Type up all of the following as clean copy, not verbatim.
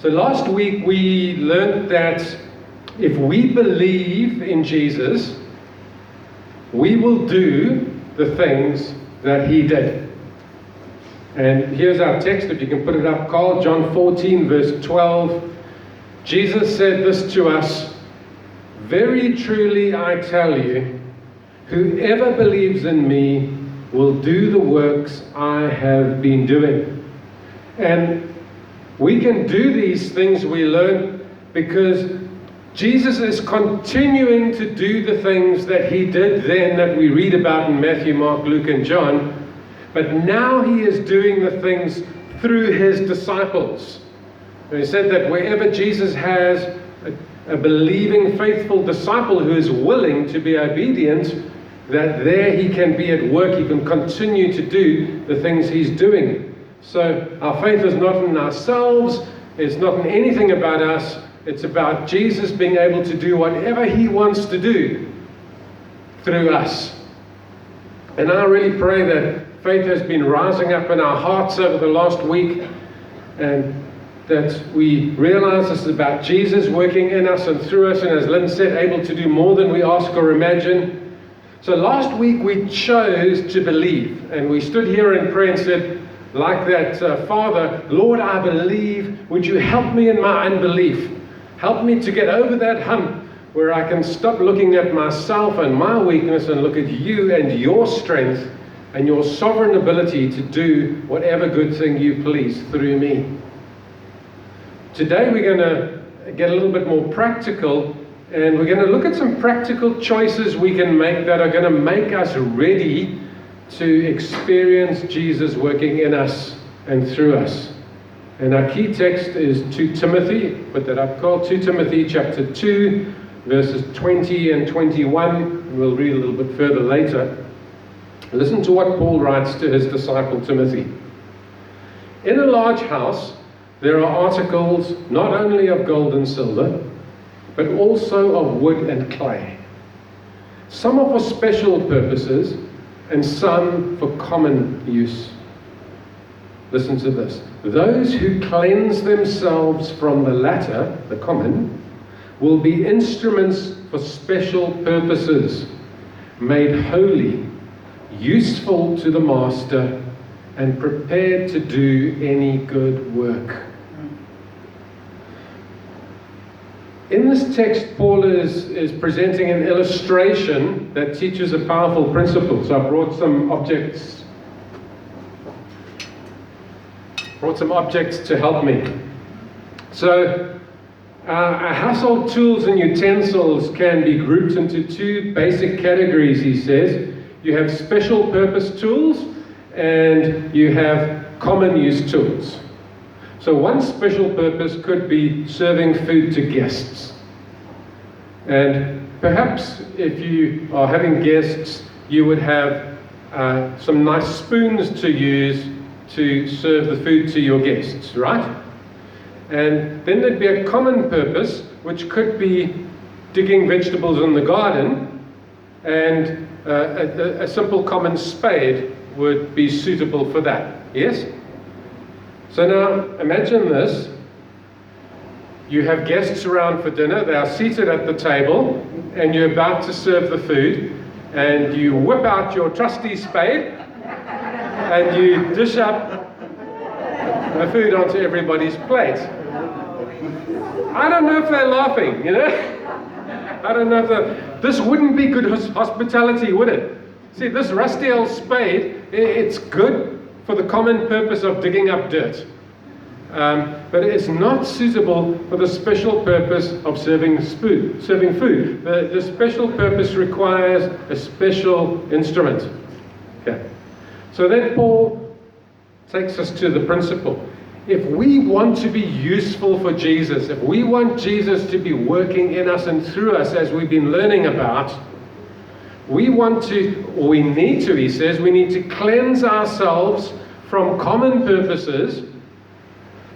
So last week we learned that if we believe in Jesus, we will do the things that he did. And here's our text, if you can put it up, Carl, John 14, verse 12. Jesus said this to us, "Very truly I tell you, whoever believes in me will do the works I have been doing." And we can do these things we learn because Jesus is continuing to do the things that he did then that we read about in Matthew, Mark, Luke, and John. But now he is doing the things through his disciples. And he said that wherever Jesus has a believing, faithful disciple who is willing to be obedient, that there he can be at work, he can continue to do the things he's doing. So our faith is not in ourselves, it's not in anything about us, it's about Jesus being able to do whatever he wants to do through us. And I really pray that faith has been rising up in our hearts over the last week, and that we realize this is about Jesus working in us and through us, and as Lynn said, able to do more than we ask or imagine. So last week we chose to believe, and we stood here in prayer and said, like that Father, Lord, I believe, would you help me in my unbelief? Help me to get over that hump where I can stop looking at myself and my weakness and look at you and your strength and your sovereign ability to do whatever good thing you please through me. Today we're going to get a little bit more practical, and we're going to look at some practical choices we can make that are going to make us ready to experience Jesus working in us and through us. And our key text is 2 Timothy, put that up, Carl, 2 Timothy chapter 2, verses 20 and 21, and we'll read a little bit further later. Listen to what Paul writes to his disciple Timothy. "In a large house there are articles not only of gold and silver, but also of wood and clay. Some are for special purposes, and some for common use." Listen to this. "Those who cleanse themselves from the latter, the common, will be instruments for special purposes, made holy, useful to the master, and prepared to do any good work." In this text, Paul is presenting an illustration that teaches a powerful principle. So I brought some objects to help me. So our household tools and utensils can be grouped into two basic categories, he says. You have special purpose tools and you have common use tools. So one special purpose could be serving food to guests. And perhaps if you are having guests, you would have some nice spoons to use to serve the food to your guests, right? And then there'd be a common purpose, which could be digging vegetables in the garden, and a simple common spade would be suitable for that, yes? So now, imagine this. You have guests around for dinner, they are seated at the table, and you're about to serve the food, and you whip out your trusty spade, and you dish up the food onto everybody's plate. I don't know if they're laughing, you know? I don't know if this wouldn't be good hospitality, would it? See, this rusty old spade, it's good for the common purpose of digging up dirt. But it's not suitable for the special purpose of serving food. The special purpose requires a special instrument. Okay. So then Paul takes us to the principle. If we want to be useful for Jesus, if we want Jesus to be working in us and through us as we've been learning about, we need to, he says, we need to cleanse ourselves from common purposes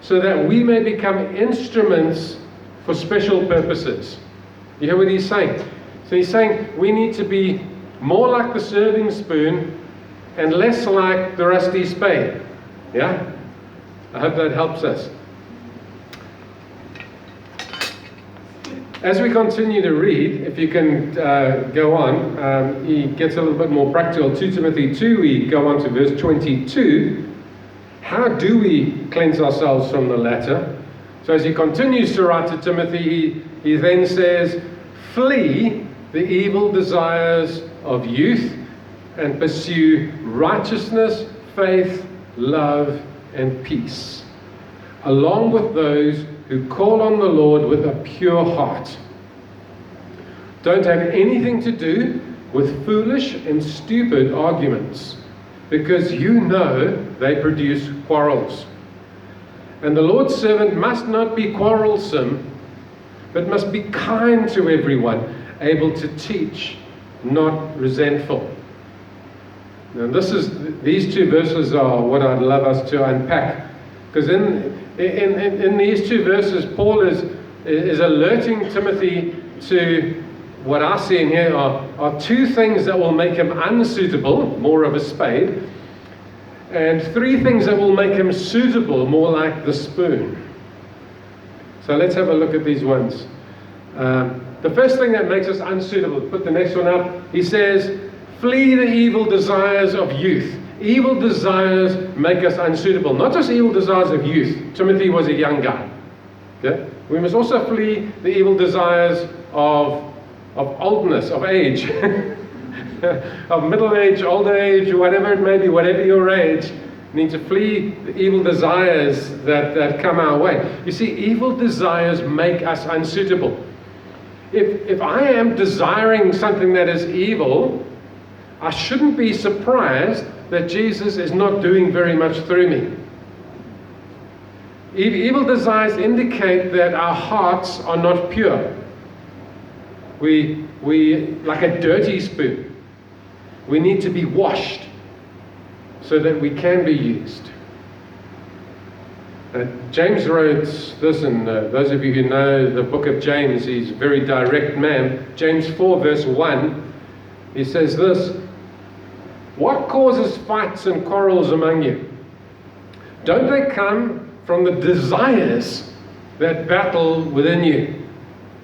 so that we may become instruments for special purposes. You hear what he's saying? So he's saying we need to be more like the serving spoon and less like the rusty spade. Yeah? I hope that helps us. As we continue to read, if you can go on, he gets a little bit more practical. 2 Timothy 2, we go on to verse 22. How do we cleanse ourselves from the latter? So as he continues to write to Timothy, he then says, flee the evil desires of youth and pursue righteousness, faith, love, and peace, along with those who call on the Lord with a pure heart. Don't have anything to do with foolish and stupid arguments, because you know they produce quarrels. And the Lord's servant must not be quarrelsome, but must be kind to everyone, able to teach, not resentful. Now these two verses are what I'd love us to unpack, because in these two verses, Paul is alerting Timothy to what I see in here are two things that will make him unsuitable, more of a spade, and three things that will make him suitable, more like the spoon. So let's have a look at these ones. The first thing that makes us unsuitable, put the next one up, he says, flee the evil desires of youth. Evil desires make us unsuitable. Not just evil desires of youth. Timothy was a young guy. Okay? We must also flee the evil desires of oldness, of age, of middle age, old age, whatever it may be, whatever your age. You need to flee the evil desires that come our way. You see, evil desires make us unsuitable. If I am desiring something that is evil, I shouldn't be surprised that Jesus is not doing very much through me. Evil desires indicate that our hearts are not pure. We like a dirty spoon. We need to be washed so that we can be used. James wrote this, and those of you who know the book of James, he's a very direct man. James 4 verse 1, he says this, what causes fights and quarrels among you? Don't they come from the desires that battle within you?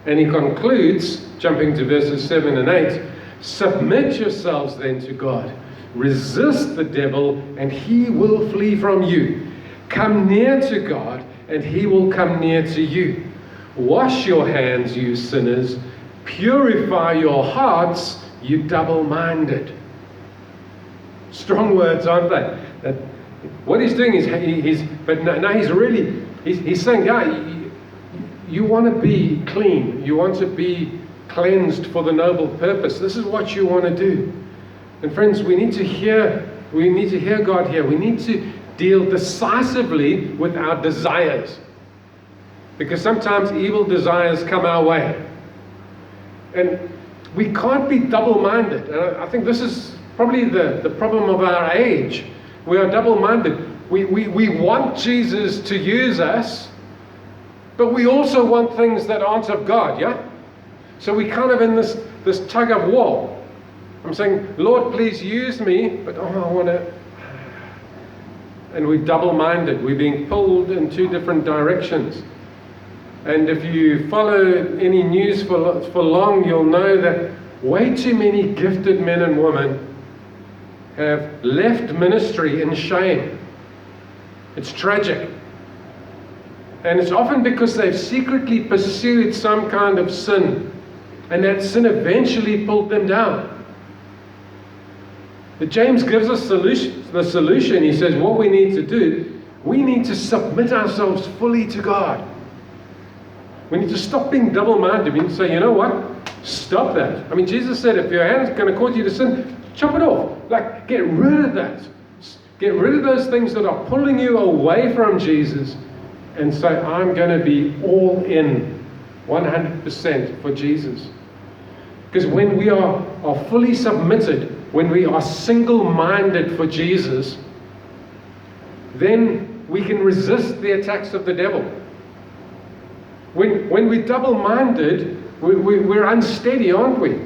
And he concludes, jumping to verses 7 and 8, submit yourselves then to God. Resist the devil, and he will flee from you. Come near to God, and he will come near to you. Wash your hands, you sinners. Purify your hearts, you double-minded. Strong words, aren't they? What he's doing is, he's saying, yeah, you want to be clean. You want to be cleansed for the noble purpose. This is what you want to do. And friends, we need to hear God here. We need to deal decisively with our desires, because sometimes evil desires come our way, and we can't be double-minded. And I think this is probably the problem of our age. We are double-minded. We want Jesus to use us, but we also want things that aren't of God, yeah? So we kind of in this tug of war. I'm saying, Lord, please use me, but I want to. And we're double-minded. We're being pulled in two different directions. And if you follow any news for long, you'll know that way too many gifted men and women have left ministry in shame. It's tragic. And it's often because they've secretly pursued some kind of sin, and that sin eventually pulled them down. But James gives us the solution. He says what we need to do, we need to submit ourselves fully to God. We need to stop being double-minded. We need to say, you know what? Stop that. I mean, Jesus said, if your hand's going to cause you to sin, chop it off. Like, get rid of that. Get rid of those things that are pulling you away from Jesus, and say, I'm going to be all in, 100% for Jesus. Because when we are fully submitted, when we are single-minded for Jesus, then we can resist the attacks of the devil. When we're double-minded, we're unsteady, aren't we?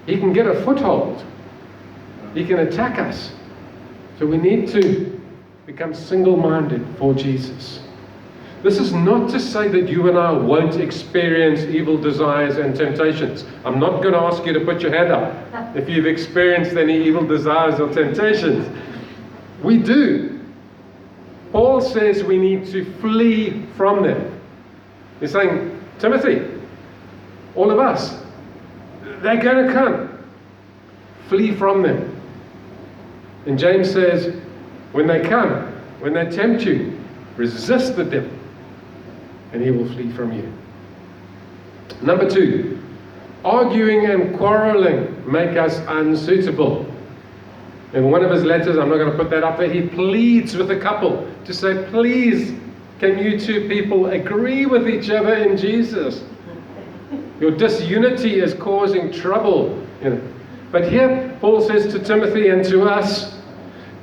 He can get a foothold. He can attack us. So we need to become single-minded for Jesus. This is not to say that you and I won't experience evil desires and temptations. I'm not going to ask you to put your hand up if you've experienced any evil desires or temptations. We do. Paul says we need to flee from them. He's saying, Timothy, all of us, they're going to come. Flee from them. And James says, when they come, when they tempt you, resist the devil, and he will flee from you. Number 2, arguing and quarreling make us unsuitable. In one of his letters, I'm not going to put that up there, he pleads with a couple to say, please, can you two people agree with each other in Jesus? Your disunity is causing trouble. But here, Paul says to Timothy and to us,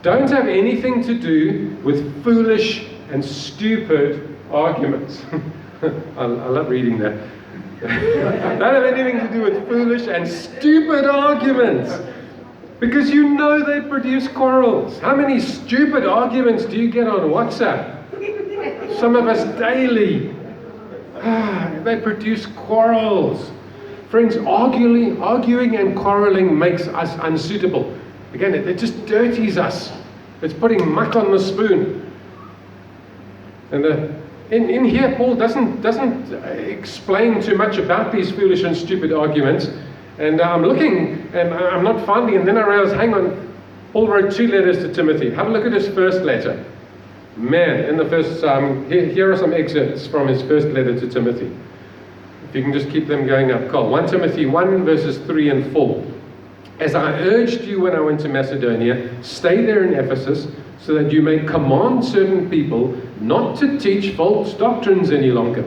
don't have anything to do with foolish and stupid arguments. I love reading that. Don't have anything to do with foolish and stupid arguments, because you know they produce quarrels. How many stupid arguments do you get on WhatsApp? Some of us daily. They produce quarrels. Friends, arguing and quarreling makes us unsuitable. Again, it just dirties us. It's putting muck on the spoon. And in here, Paul doesn't explain too much about these foolish and stupid arguments. And I'm looking, and I'm not finding, and then I realized, hang on, Paul wrote 2 letters to Timothy. Have a look at his first letter. Man, in the first, here are some excerpts from his first letter to Timothy. If you can just keep them going up, Cole. 1 Timothy 1, verses 3 and 4. As I urged you when I went to Macedonia, stay there in Ephesus, so that you may command certain people not to teach false doctrines any longer,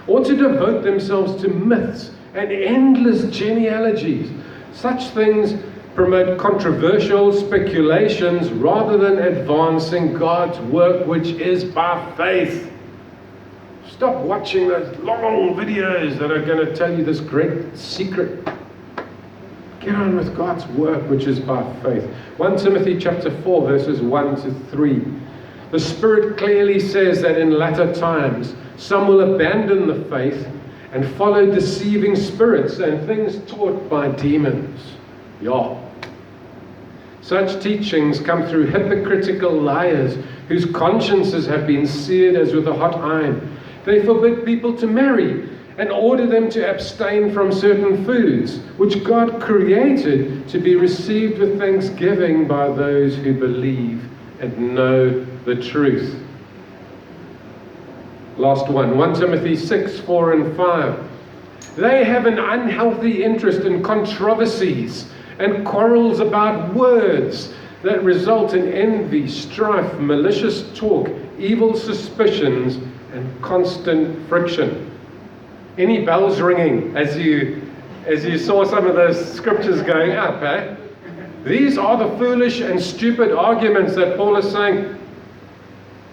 or to devote themselves to myths and endless genealogies. Such things promote controversial speculations rather than advancing God's work, which is by faith. Stop watching those long videos that are going to tell you this great secret. Get on with God's work, which is by faith. 1 Timothy chapter 4, verses 1 to 3. The Spirit clearly says that in latter times, some will abandon the faith and follow deceiving spirits and things taught by demons. Yeah. Such teachings come through hypocritical liars whose consciences have been seared as with a hot iron. They forbid people to marry and order them to abstain from certain foods, which God created to be received with thanksgiving by those who believe and know the truth. Last one, 1 Timothy 6, 4 and 5. They have an unhealthy interest in controversies and quarrels about words that result in envy, strife, malicious talk, evil suspicions, and constant friction. Any bells ringing as you saw some of those scriptures going up, eh? These are the foolish and stupid arguments that Paul is saying,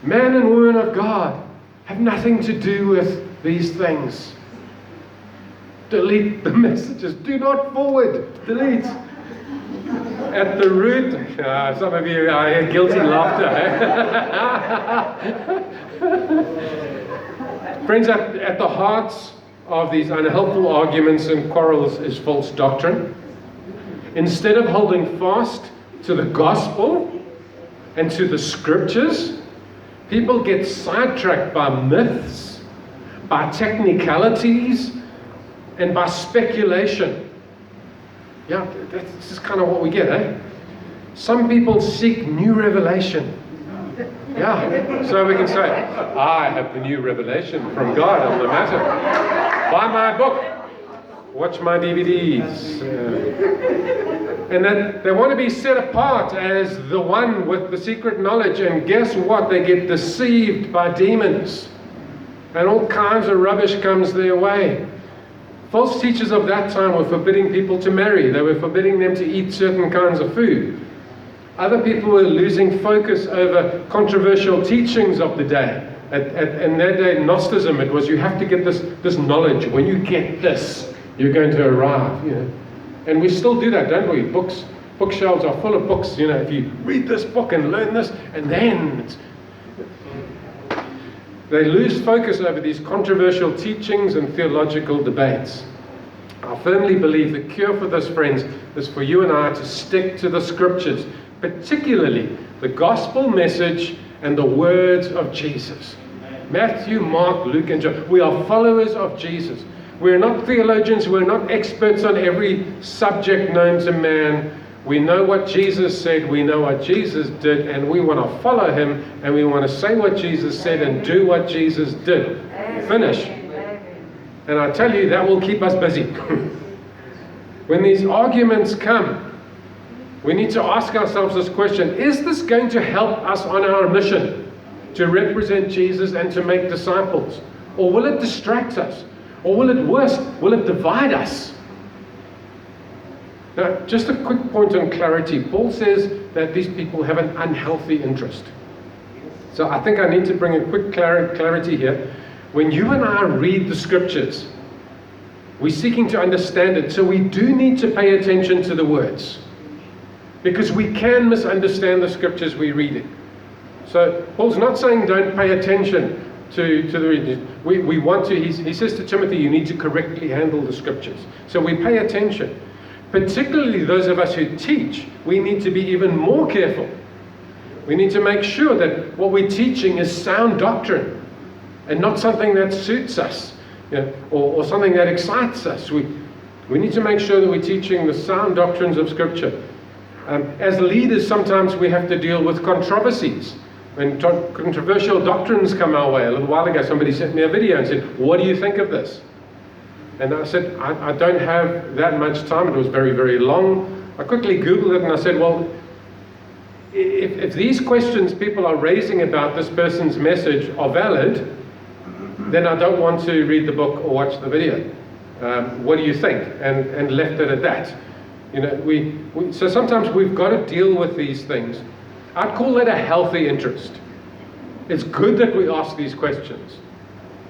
man and woman of God, have nothing to do with these things. Delete the messages. Do not forward. Delete. At the root, some of you, I hear guilty laughter. Eh? Friends, at the hearts of these unhelpful arguments and quarrels is false doctrine. Instead of holding fast to the gospel and to the scriptures, people get sidetracked by myths, by technicalities, and by speculation. Yeah, this is kind of what we get, eh? Some people seek new revelation. Yeah, so we can say, I have the new revelation from God on the matter. Buy my book. Watch my DVDs. And then they want to be set apart as the one with the secret knowledge. And guess what? They get deceived by demons. And all kinds of rubbish comes their way. False teachers of that time were forbidding people to marry. They were forbidding them to eat certain kinds of food. Other people were losing focus over controversial teachings of the day. In that day, Gnosticism, it was you have to get this knowledge. When you get this, you're going to arrive. You know. And we still do that, don't we? Bookshelves are full of books. You know, if you read this book and learn this, and then They lose focus over these controversial teachings and theological debates. I firmly believe the cure for this, friends, is for you and I to stick to the scriptures, particularly the gospel message and the words of Jesus. Matthew, Mark, Luke, and John. We are followers of Jesus. We're not theologians. We're not experts on every subject known to man. We know what Jesus said. We know what Jesus did. And we want to follow him. And we want to say what Jesus said and do what Jesus did. Finish. And I tell you, that will keep us busy. When these arguments come, we need to ask ourselves this question: is this going to help us on our mission to represent Jesus and to make disciples? Or will it distract us? Or will it worse, will it divide us? Now, just a quick point on clarity. Paul says that these people have an unhealthy interest. So I think I need to bring a quick clarity here. When you and I read the scriptures, we're seeking to understand it, so we do need to pay attention to the words, because we can misunderstand the scriptures we're reading. So Paul's not saying don't pay attention to the reading. We want to, he says to Timothy, you need to correctly handle the scriptures. So we pay attention. Particularly those of us who teach, we need to be even more careful. We need to make sure that what we're teaching is sound doctrine and not something that suits us, or something that excites us. We need to make sure that we're teaching the sound doctrines of Scripture. As leaders, sometimes we have to deal with controversies. When controversial doctrines come our way. A little while ago, somebody sent me a video and said, what do you think of this? And I said, I don't have that much time. It was very, very long. I quickly Googled it and I said, well, if these questions people are raising about this person's message are valid, then I don't want to read the book or watch the video. What do you think? And left it at that. So sometimes we've got to deal with these things. I'd call that a healthy interest. It's good that we ask these questions.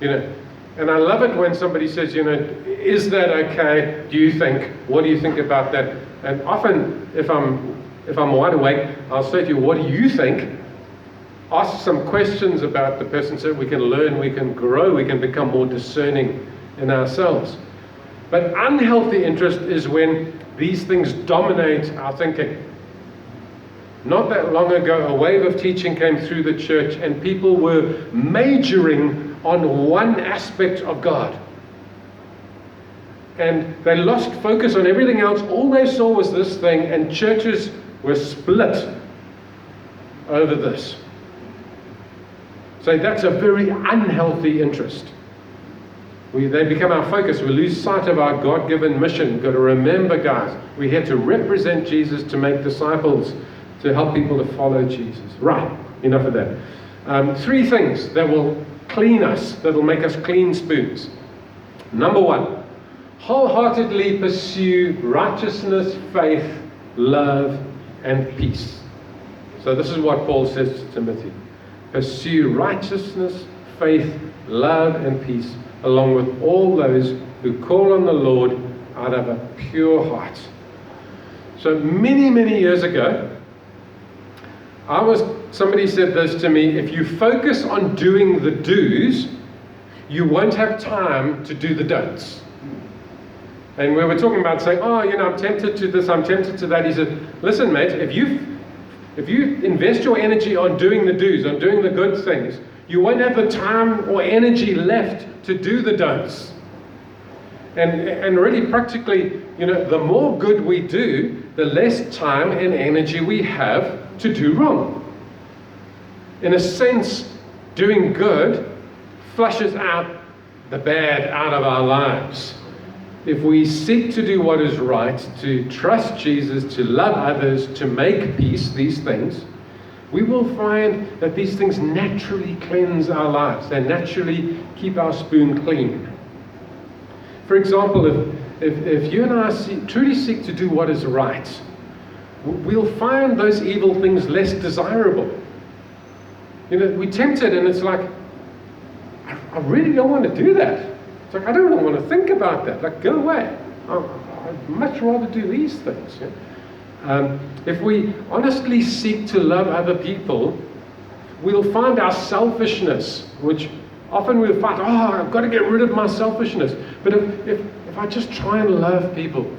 And I love it when somebody says, is that okay? Do you think? What do you think about that? And often, if I'm wide awake, I'll say to you, what do you think? Ask some questions about the person so we can learn, we can grow, we can become more discerning in ourselves. But unhealthy interest is when these things dominate our thinking. Not that long ago, a wave of teaching came through the church and people were majoring on one aspect of God. And they lost focus on everything else. All they saw was this thing, and churches were split over this. So that's a very unhealthy interest. They become our focus. We lose sight of our God-given mission. We've got to remember, guys, we're here to represent Jesus, to make disciples, to help people to follow Jesus. Right, enough of that. 3 things that will clean us, that will make us clean spoons. Number 1, wholeheartedly pursue righteousness, faith, love, and peace. So this is what Paul says to Timothy. Pursue righteousness, faith, love, and peace, along with all those who call on the Lord out of a pure heart. So many, many years ago, somebody said this to me: if you focus on doing the do's, you won't have time to do the don'ts. And we were talking about saying, I'm tempted to this, I'm tempted to that. He said, listen, mate, if you invest your energy on doing the do's, on doing the good things, you won't have the time or energy left to do the don'ts. And really practically, the more good we do, the less time and energy we have to do wrong. In a sense, doing good flushes out the bad out of our lives. If we seek to do what is right, to trust Jesus, to love others, to make peace, these things, we will find that these things naturally cleanse our lives. They naturally keep our spoon clean. For example, if you and I truly seek to do what is right, we'll find those evil things less desirable. We're tempted and it's like, I really don't want to do that. It's like, I don't even want to think about that. Like, go away. I'd much rather do these things. If we honestly seek to love other people, we'll find our selfishness, which Often we'll find, I've got to get rid of my selfishness. But if I just try and love people,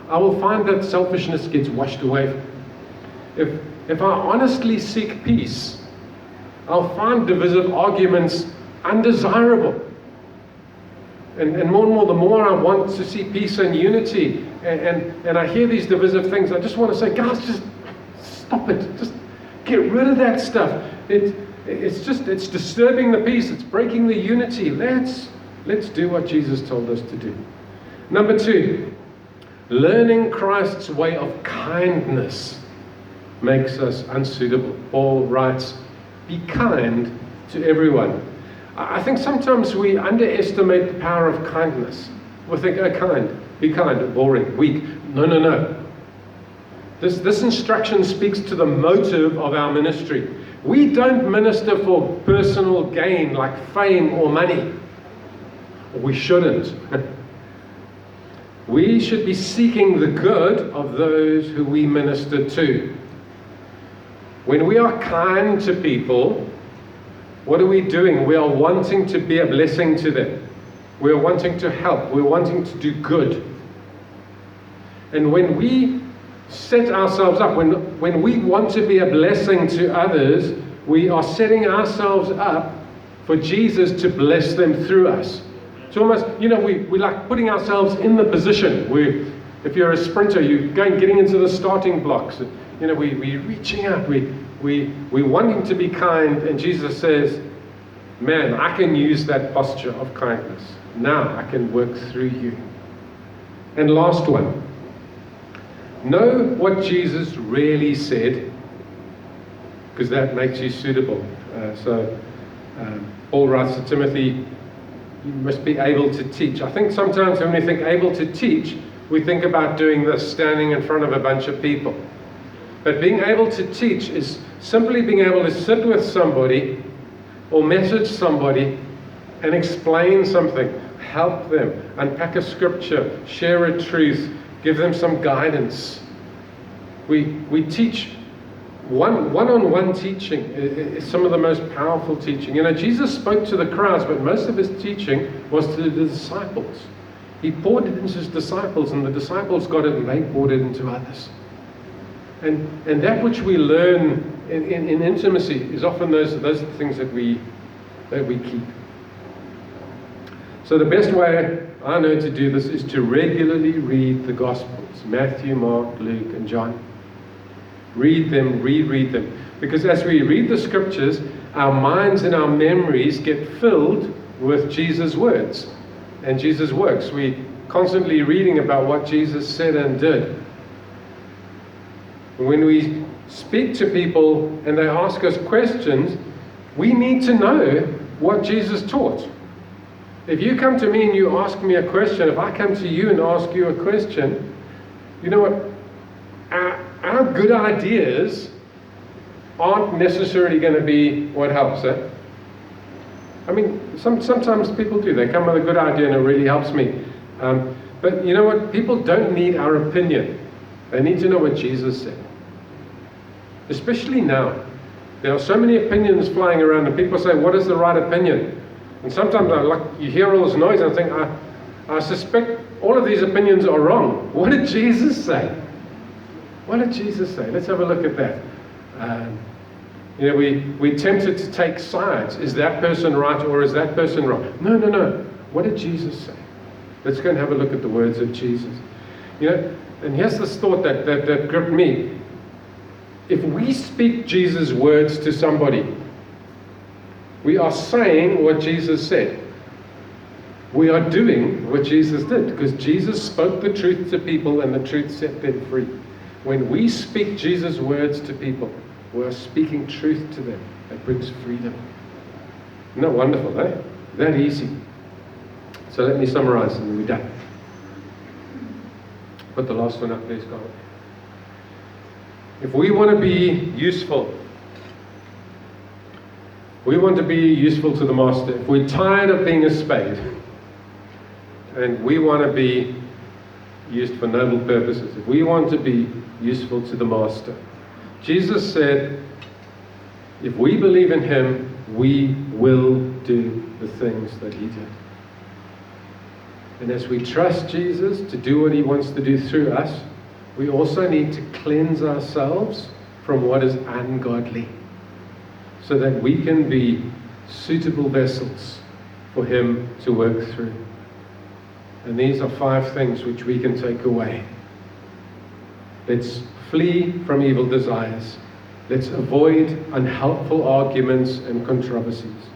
I will find that selfishness gets washed away. If I honestly seek peace, I'll find divisive arguments undesirable. And more, the more I want to see peace and unity, and I hear these divisive things, I just want to say, guys, just stop it. Just get rid of that stuff. It's disturbing the peace. It's breaking the unity. Let's do what Jesus told us to do. Number 2, learning Christ's way of kindness makes us unsuitable. Paul writes, be kind to everyone. I think sometimes we underestimate the power of kindness. We think, be kind, boring, weak. No. This instruction speaks to the motive of our ministry. We don't minister for personal gain like fame or money. We shouldn't. We should be seeking the good of those who we minister to. When we are kind to people, what are we doing? We are wanting to be a blessing to them. We are wanting to help. We're wanting to do good. And when we set ourselves up, when we want to be a blessing to others, we are setting ourselves up for Jesus to bless them through us. It's almost, we like putting ourselves in the position where, if you're a sprinter, you're getting into the starting blocks. We're reaching up. We're wanting to be kind, and Jesus says, man, I can use that posture of kindness. Now I can work through you. And last one. Know what Jesus really said, because that makes you suitable. Paul writes to Timothy, you must be able to teach. I think sometimes when we think able to teach, we think about doing this, standing in front of a bunch of people. But being able to teach is simply being able to sit with somebody or message somebody and explain something, help them, unpack a scripture, share a truth, give them some guidance. We teach. One-on-one teaching is some of the most powerful teaching. Jesus spoke to the crowds, but most of his teaching was to the disciples. He poured it into his disciples, and the disciples got it, and they poured it into others. And that which we learn in intimacy is often those are the things that we keep. So the best way I know to do this is to regularly read the Gospels, Matthew, Mark, Luke, and John. Read them, reread them. Because as we read the scriptures, our minds and our memories get filled with Jesus' words and Jesus' works. We're constantly reading about what Jesus said and did. When we speak to people and they ask us questions, we need to know what Jesus taught. If you come to me and you ask me a question, if I come to you and ask you a question, you know what? Our good ideas aren't necessarily going to be what helps it. I mean, sometimes people do. They come with a good idea and it really helps me. But you know what? People don't need our opinion. They need to know what Jesus said. Especially now. There are so many opinions flying around and people say, what is the right opinion? And sometimes you hear all this noise and I think, I suspect all of these opinions are wrong. What did Jesus say? What did Jesus say? Let's have a look at that. We're tempted to take sides. Is that person right or is that person wrong? No. What did Jesus say? Let's go and have a look at the words of Jesus. And here's this thought that gripped me. If we speak Jesus' words to somebody, we are saying what Jesus said. We are doing what Jesus did, because Jesus spoke the truth to people and the truth set them free. When we speak Jesus' words to people, we are speaking truth to them. That brings freedom. Isn't that wonderful, eh? That easy. So let me summarize and then we're done. Put the last one up, please, Carl. If we want to be useful, we want to be useful to the Master. If we're tired of being a spade, and we want to be used for noble purposes, if we want to be useful to the Master, Jesus said, if we believe in Him, we will do the things that he did. And as we trust Jesus to do what he wants to do through us, we also need to cleanse ourselves from what is ungodly, so that we can be suitable vessels for him to work through. And these are 5 things which we can take away. Let's flee from evil desires. Let's avoid unhelpful arguments and controversies.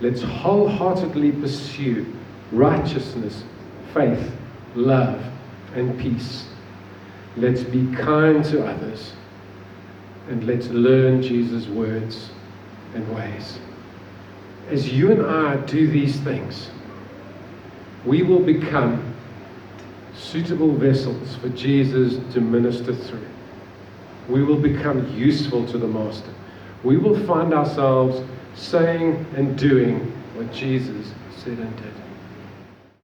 Let's wholeheartedly pursue righteousness, faith, love, and peace. Let's be kind to others. And let's learn Jesus' words and ways. As you and I do these things, we will become suitable vessels for Jesus to minister through. We will become useful to the Master. We will find ourselves saying and doing what Jesus said and did.